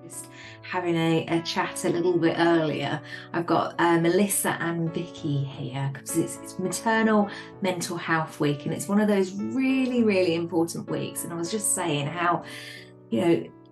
Just having a chat a little bit earlier. I've got Melissa and Vicky here because it's Maternal Mental Health Week, and it's one of those really, really important weeks. And I was just saying how,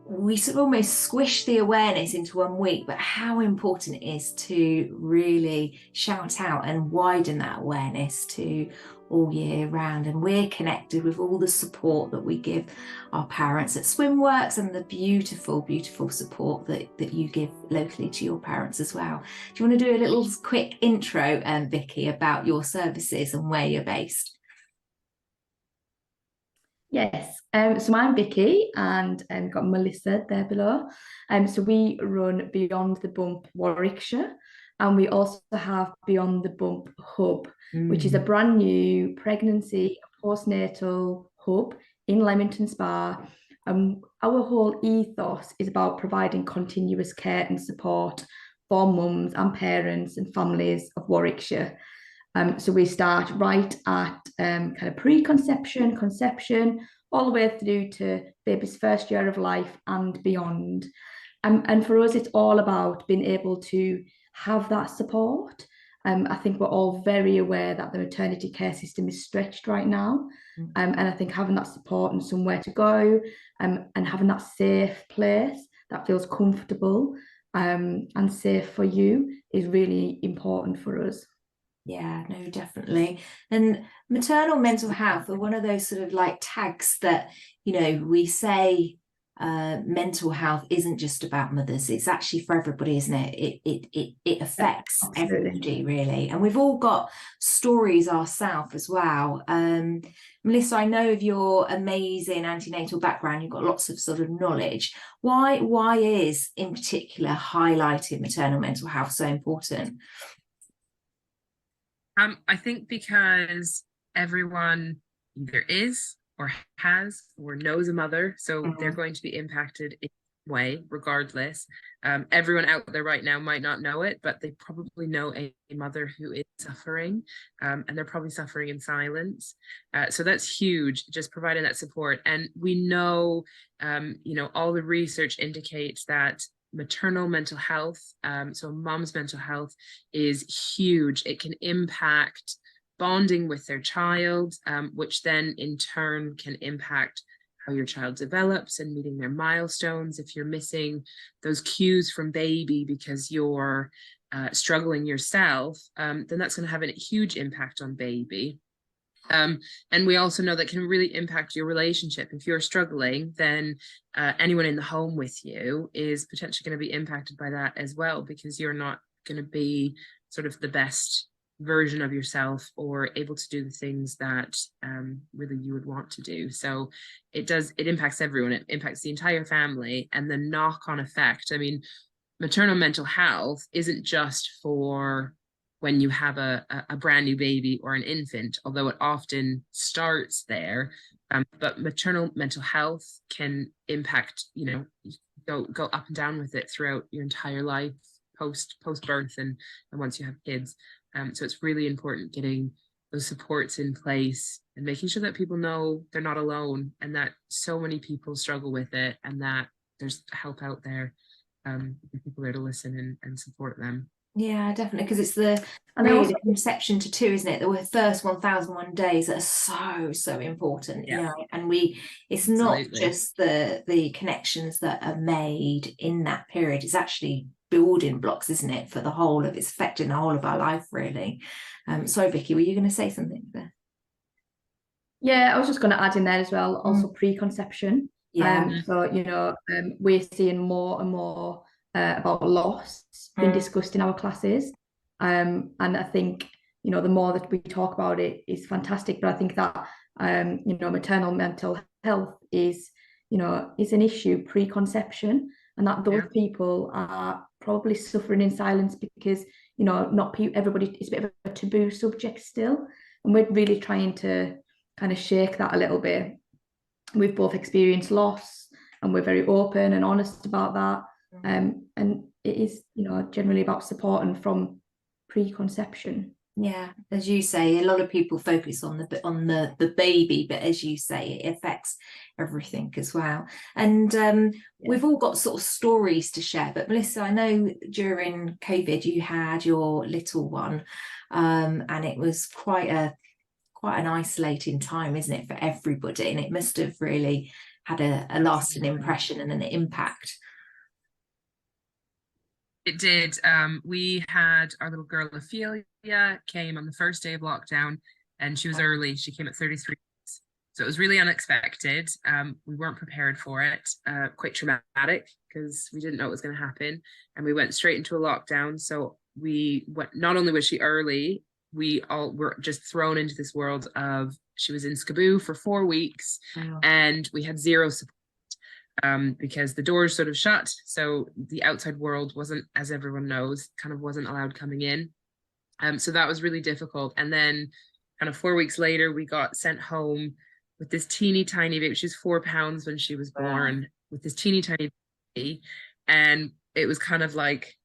we sort of almost squish the awareness into 1 week, but how important it is to really shout out and widen that awareness to all year round. And we're connected with all the support that we give our parents at Swimworks and the beautiful, beautiful support that you give locally to your parents as well. Do you want to do a little quick intro, Vicky, about your services and where you're based? Yes, so I'm Vicky and got Melissa there below. So we run Beyond the Bump Warwickshire, and we also have Beyond the Bump Hub, which is a brand new pregnancy postnatal hub in Leamington Spa. Our whole ethos is about providing continuous care and support for mums and parents and families of Warwickshire. So we start right at kind of preconception, conception, all the way through to baby's first year of life and beyond. And for us, it's all about being able to have that support. I think we're all very aware that the maternity care system is stretched right now. And I think having that support and somewhere to go, and having that safe place that feels comfortable and safe for you is really important for us. Yeah, no, definitely. And maternal mental health are one of those sort of like tags that, we say mental health isn't just about mothers. It's actually for everybody, isn't it? It affects everybody, really. And we've all got stories ourselves as well. Melissa, I know of your amazing antenatal background. You've got lots of sort of knowledge. Why is in particular highlighting maternal mental health so important? I think because everyone either is or has or knows a mother, so they're going to be impacted in some way, regardless. Everyone out there right now might not know it, but they probably know a mother who is suffering, and they're probably suffering in silence. So that's huge, just providing that support. And we know, all the research indicates that maternal mental health, so mom's mental health, is huge. It can impact bonding with their child, which then in turn can impact how your child develops and meeting their milestones. If you're missing those cues from baby because you're struggling yourself, then that's going to have a huge impact on baby. And we also know that can really impact your relationship. If you're struggling, then anyone in the home with you is potentially going to be impacted by that as well, because you're not going to be sort of the best version of yourself or able to do the things that really you would want to do. So it impacts everyone. It impacts the entire family, and the knock-on effect. I mean, maternal mental health isn't just for when you have a brand new baby or an infant, although it often starts there. But maternal mental health can impact, go up and down with it throughout your entire life, post birth and once you have kids. So it's really important getting those supports in place and making sure that people know they're not alone, and that so many people struggle with it, and that there's help out there, people there to listen and support them. Yeah, definitely, because it's the conception to two, isn't it? The first 1001 days that are so important, and it's not just the connections that are made in that period. It's actually building blocks, isn't it, for it's affecting the whole of our life, really. Sorry, Vicky, were you going to say something there? Yeah, I was just going to add in there as well, also preconception. So, we're seeing more and more about loss being discussed in our classes. And I think, the more that we talk about it is fantastic. But I think that, maternal mental health is an issue preconception, and that those people are probably suffering in silence because, not everybody, it's a bit of a taboo subject still. And we're really trying to kind of shake that a little bit. We've both experienced loss, and we're very open and honest about that. And it is, generally about supporting from preconception. Yeah, as you say, a lot of people focus on the baby, but as you say, it affects everything as well. And we've all got sort of stories to share. But Melissa, I know during COVID you had your little one, and it was quite an isolating time, isn't it, for everybody? And it must have really had a lasting impression and an impact. It did. We had our little girl Ophelia came on the first day of lockdown, and she was early. She came at 33 weeks. So it was really unexpected. We weren't prepared for it. Quite traumatic because we didn't know what was going to happen. And we went straight into a lockdown. So we went, not only was she early, we all were just thrown into this world of, she was in Skaboo for 4 weeks. Wow. And we had zero support. Because the doors sort of shut, so the outside world wasn't, as everyone knows, kind of wasn't allowed coming in. So that was really difficult. And then kind of 4 weeks later, we got sent home with this teeny tiny baby. She was 4 pounds when she was born, with this teeny tiny baby. And it was kind of like,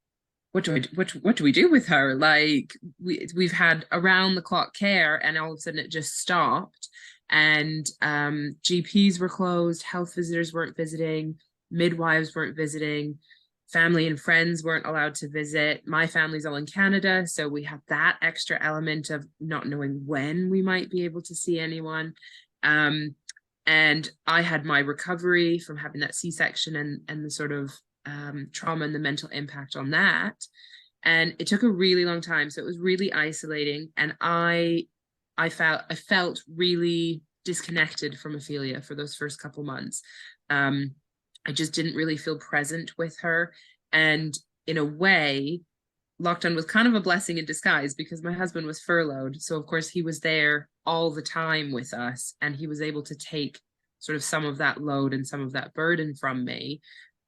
what do we do with her? Like, we've had around the clock care, and all of a sudden it just stopped. And GPs were closed, health visitors weren't visiting, midwives weren't visiting, family and friends weren't allowed to visit. My family's all in Canada, so we have that extra element of not knowing when we might be able to see anyone. And I had my recovery from having that C-section and the sort of trauma and the mental impact on that. And it took a really long time, so it was really isolating. And I felt really disconnected from Ophelia for those first couple months. I just didn't really feel present with her. And in a way, lockdown was kind of a blessing in disguise, because my husband was furloughed. So of course he was there all the time with us, and he was able to take sort of some of that load and some of that burden from me,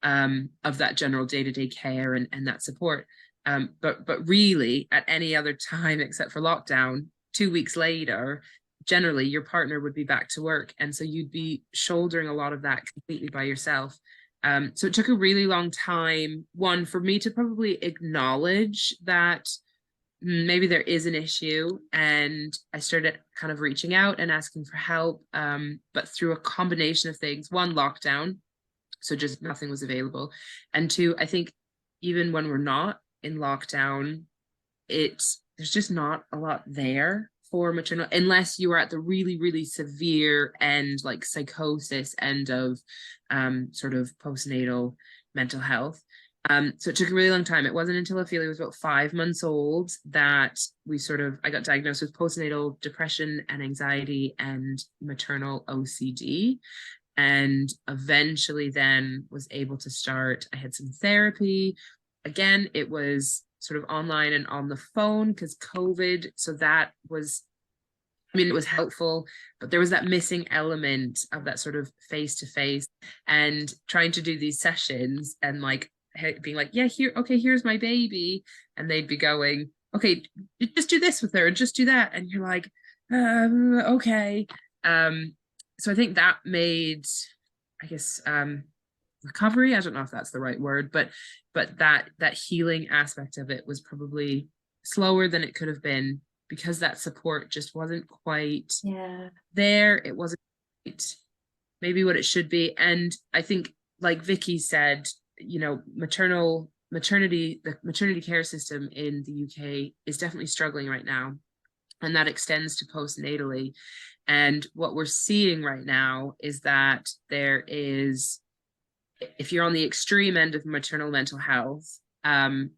of that general day-to-day care and that support. But really, at any other time except for lockdown, 2 weeks later, generally your partner would be back to work, and so you'd be shouldering a lot of that completely by yourself. So it took a really long time, one, for me to probably acknowledge that maybe there is an issue, and I started kind of reaching out and asking for help, but through a combination of things. One, lockdown, so just nothing was available, and two, I think even when we're not in lockdown, there's just not a lot there for maternal, unless you are at the really, really severe end, like psychosis end of sort of postnatal mental health. So it took a really long time. It wasn't until Ophelia was about 5 months old that I got diagnosed with postnatal depression and anxiety and maternal OCD. And eventually then was able to start, I had some therapy. Again, it was sort of online and on the phone because COVID. So that was, it was helpful, but there was that missing element of that sort of face-to-face, and trying to do these sessions and like being like, yeah, here's my baby. And they'd be going, okay, just do this with her and just do that. And you're like, okay. So I think that made, I guess, recovery, I don't know if that's the right word, but that healing aspect of it was probably slower than it could have been, because that support just wasn't quite there. It wasn't quite maybe what it should be. And I think, like Vicky said, the maternity care system in the UK is definitely struggling right now, and that extends to postnatally. And what we're seeing right now is that there is, if you're on the extreme end of maternal mental health,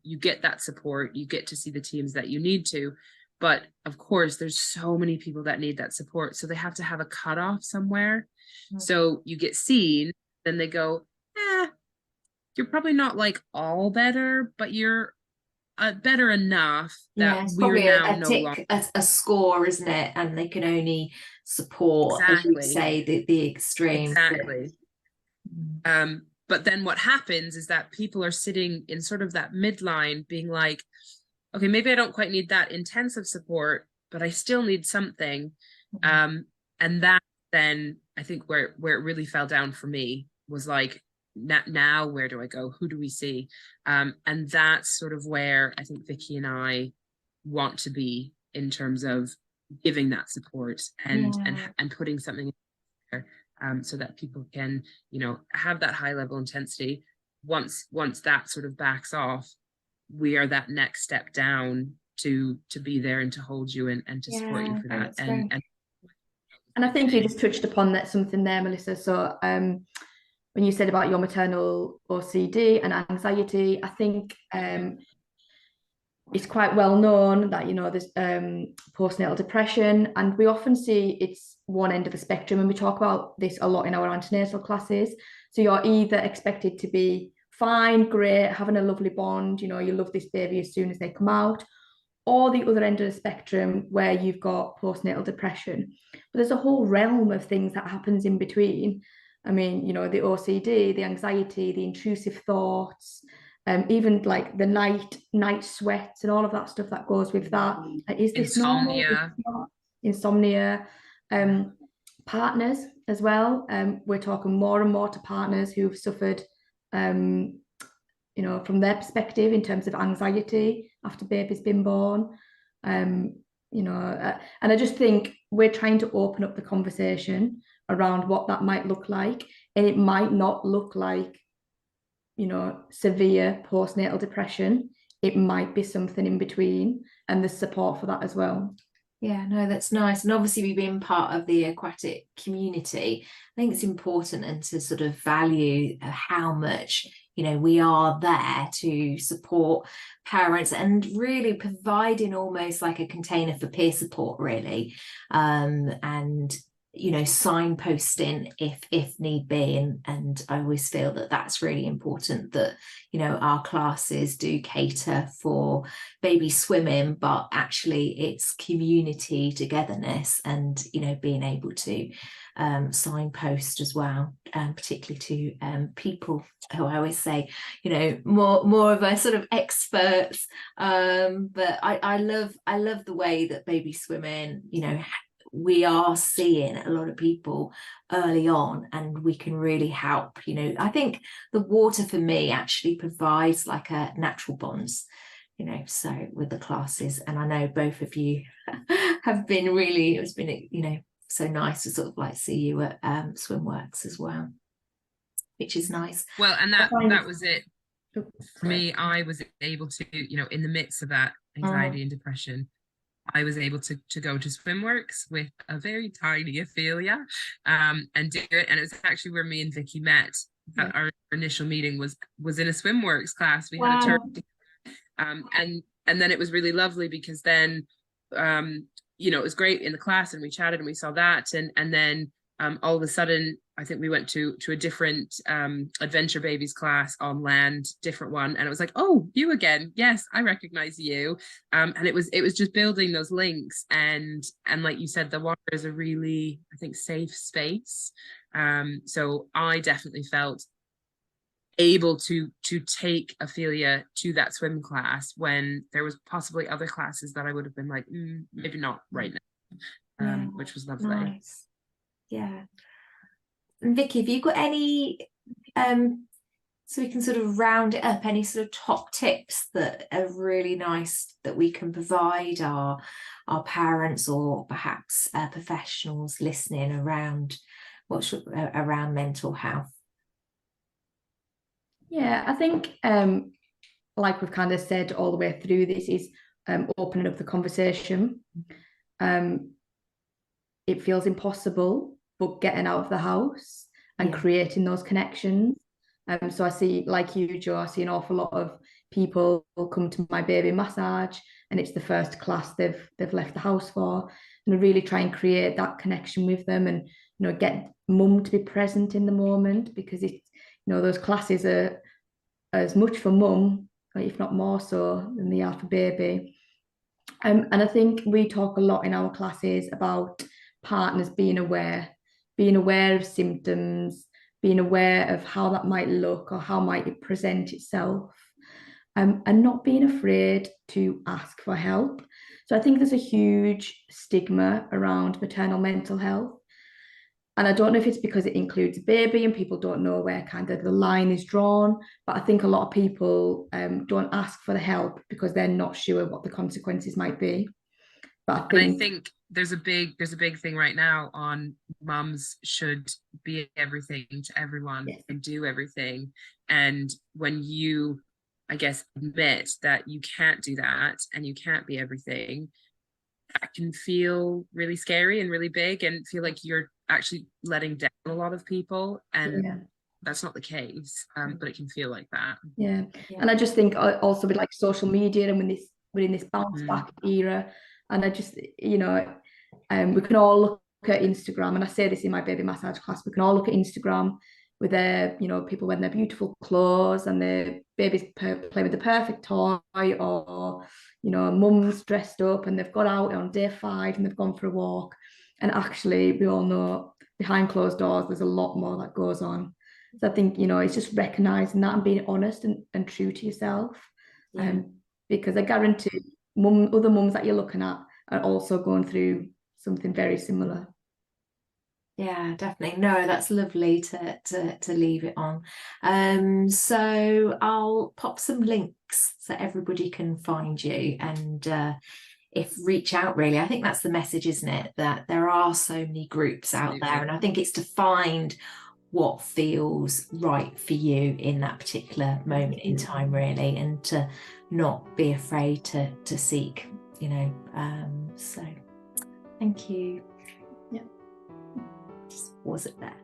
you get that support, you get to see the teams that you need to, but of course there's so many people that need that support, so they have to have a cutoff somewhere. So you get seen, then they go, you're probably not like all better, but you're better enough that we're now no longer a score, isn't it? And they can only support, as you say, the extreme. Exactly. But then what happens is that people are sitting in sort of that midline being like, okay, maybe I don't quite need that intensive support, but I still need something. And that then, I think where it really fell down for me was like, now where do I go? Who do we see? And that's sort of where I think Vicky and I want to be in terms of giving that support and putting something in there, so that people can, you know, have that high level intensity. Once that sort of backs off, we are that next step down to be there and to hold you and to support you for that. And I think you just touched upon that something there, Melissa. So when you said about your maternal OCD and anxiety, I think it's quite well known that, you know, there's postnatal depression, and we often see it's one end of the spectrum, and we talk about this a lot in our antenatal classes. So you're either expected to be fine, great, having a lovely bond, you know, you love this baby as soon as they come out, or the other end of the spectrum where you've got postnatal depression. But there's a whole realm of things that happens in between. I mean, you know, the OCD, the anxiety, the intrusive thoughts, even like the night sweats and all of that stuff that goes with that. Is this insomnia? Normal? Insomnia. Partners as well. We're talking more and more to partners who've suffered, you know, from their perspective in terms of anxiety after baby's been born. You know, and I just think we're trying to open up the conversation around what that might look like, and it might not look like, you know, severe postnatal depression. It might be something in between, and there's support for that as well. Yeah, no, that's nice. And obviously we've been part of the aquatic community. I think it's important and to sort of value how much, you know, we are there to support parents and really providing almost like a container for peer support, really. And you know, signposting if need be, and I always feel that that's really important, that, you know, our classes do cater for baby swimming, but actually it's community togetherness and, you know, being able to signpost as well, particularly to people who I always say, you know, more of a sort of experts, but I love the way that baby swimming, you know, we are seeing a lot of people early on, and we can really help. You know, I think the water for me actually provides like a natural bonds, you know, so with the classes. And I know both of you have been really, it's been, you know, so nice to sort of like see you at Swimworks as well, which is nice. Well, and that was it for me. I was able to, you know, in the midst of that anxiety and depression, I was able to go to Swimworks with a very tiny Ophelia and do it. And it was actually where me and Vicky met. Our initial meeting was in a Swimworks class. We had a term, and then it was really lovely because then you know, it was great in the class and we chatted and we saw that, and then all of a sudden I think we went to a different Adventure Babies class on land, different one, and it was like, oh, you again, yes, I recognize you. And it was just building those links, and like you said, the water is a really, I think, safe space. So I definitely felt able to take Ophelia to that swim class when there was possibly other classes that I would have been like, maybe not right now, which was lovely. Nice. Yeah. And Vicky, have you got any, so we can sort of round it up, any sort of top tips that are really nice that we can provide our parents or perhaps professionals listening around around mental health? Yeah, I think like we've kind of said all the way through this is opening up the conversation. It feels impossible, but getting out of the house and creating those connections. So I see, like you, Jo, I see an awful lot of people come to my baby massage, and it's the first class they've left the house for, and I really try and create that connection with them, and, you know, get mum to be present in the moment, because it's, you know, those classes are as much for mum, if not more so, than they are for baby. And I think we talk a lot in our classes about partners being aware of symptoms, being aware of how that might look or how might it present itself, and not being afraid to ask for help. So I think there's a huge stigma around maternal mental health. And I don't know if it's because it includes a baby and people don't know where kind of the line is drawn, but I think a lot of people don't ask for the help because they're not sure what the consequences might be. But I think there's a big thing right now on mums should be everything to everyone and do everything. And when you, I guess, admit that you can't do that and you can't be everything, that can feel really scary and really big and feel like you're actually letting down a lot of people. And that's not the case, but it can feel like that. Yeah. And I just think also with like social media and we're in this bounce back era, and I just, you know, we can all look at Instagram, and I say this in my baby massage class, we can all look at Instagram with their, you know, people wearing their beautiful clothes and their babies playing with the perfect toy, or, you know, mum's dressed up and they've got out on day 5 and they've gone for a walk. And actually, we all know behind closed doors, there's a lot more that goes on. So I think, you know, it's just recognizing that and being honest and true to yourself. Because I guarantee other mums that you're looking at are also going through something very similar. Yeah, definitely. No, that's lovely to leave it on. So I'll pop some links so everybody can find you and if reach out, really. I think that's the message, isn't it? That there are so many groups out there, and I think it's to find what feels right for you in that particular moment in time, really, and to not be afraid to seek, you know. So thank you. Yeah. Was it there?